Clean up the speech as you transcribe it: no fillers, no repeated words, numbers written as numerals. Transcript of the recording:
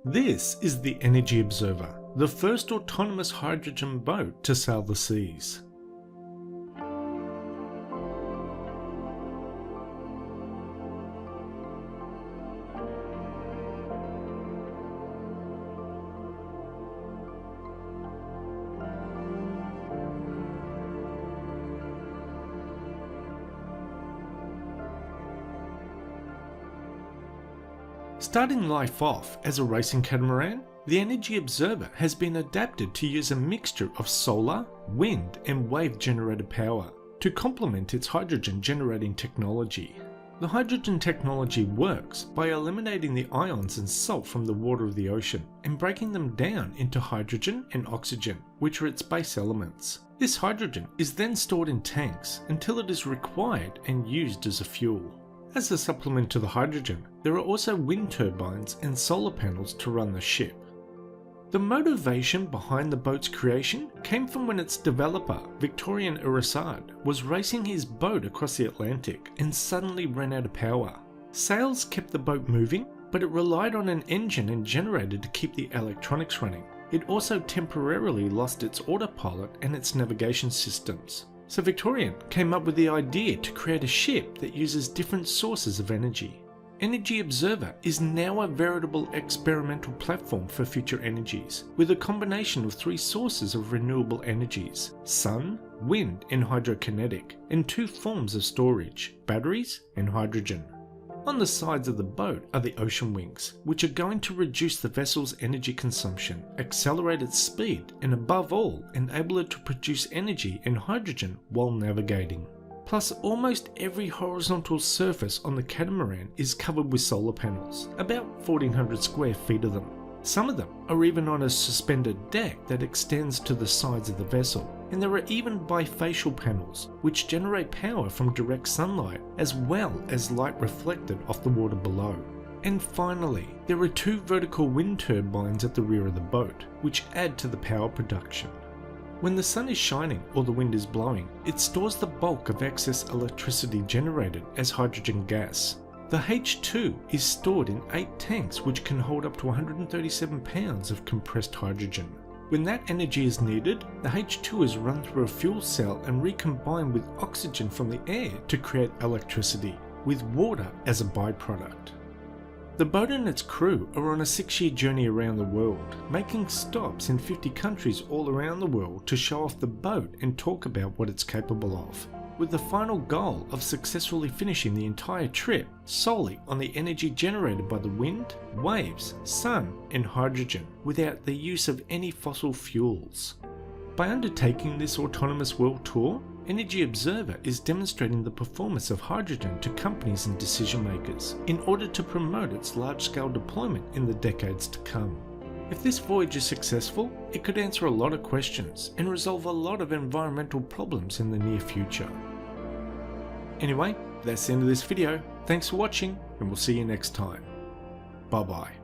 This is the Energy Observer, the first autonomous hydrogen boat to sail the seas. Starting life off as a racing catamaran, the Energy Observer has been adapted to use a mixture of solar, wind and wave-generated power to complement its hydrogen-generating technology. The hydrogen technology works by eliminating the ions and salt from the water of the ocean and breaking them down into hydrogen and oxygen, which are its base elements. This hydrogen is then stored in tanks until it is required and used as a fuel. As a supplement to the hydrogen, there are also wind turbines and solar panels to run the ship. The motivation behind the boat's creation came from when its developer, Victorian Irasad, was racing his boat across the Atlantic and suddenly ran out of power. Sails kept the boat moving, but it relied on an engine and generator to keep the electronics running. It also temporarily lost its autopilot and its navigation systems. So Victorian came up with the idea to create a ship that uses different sources of energy. Energy Observer is now a veritable experimental platform for future energies, with a combination of 3 sources of renewable energies: sun, wind and hydrokinetic, and 2 forms of storage: batteries and hydrogen. On the sides of the boat are the ocean wings, which are going to reduce the vessel's energy consumption, accelerate its speed, and above all, enable it to produce energy and hydrogen while navigating. Plus, almost every horizontal surface on the catamaran is covered with solar panels, about 1,400 square feet of them. Some of them are even on a suspended deck that extends to the sides of the vessel, and there are even bifacial panels which generate power from direct sunlight as well as light reflected off the water below. And finally, there are 2 vertical wind turbines at the rear of the boat, which add to the power production. When the sun is shining or the wind is blowing, it stores the bulk of excess electricity generated as hydrogen gas. The H2 is stored in 8 tanks which can hold up to 137 pounds of compressed hydrogen. When that energy is needed, the H2 is run through a fuel cell and recombined with oxygen from the air to create electricity, with water as a byproduct. The boat and its crew are on a 6-year journey around the world, making stops in 50 countries all around the world to show off the boat and talk about what it's capable of, with the final goal of successfully finishing the entire trip solely on the energy generated by the wind, waves, sun and hydrogen without the use of any fossil fuels. By undertaking this autonomous world tour, Energy Observer is demonstrating the performance of hydrogen to companies and decision makers in order to promote its large-scale deployment in the decades to come. If this voyage is successful, it could answer a lot of questions and resolve a lot of environmental problems in the near future. Anyway, that's the end of this video. Thanks for watching and we'll see you next time. Bye bye.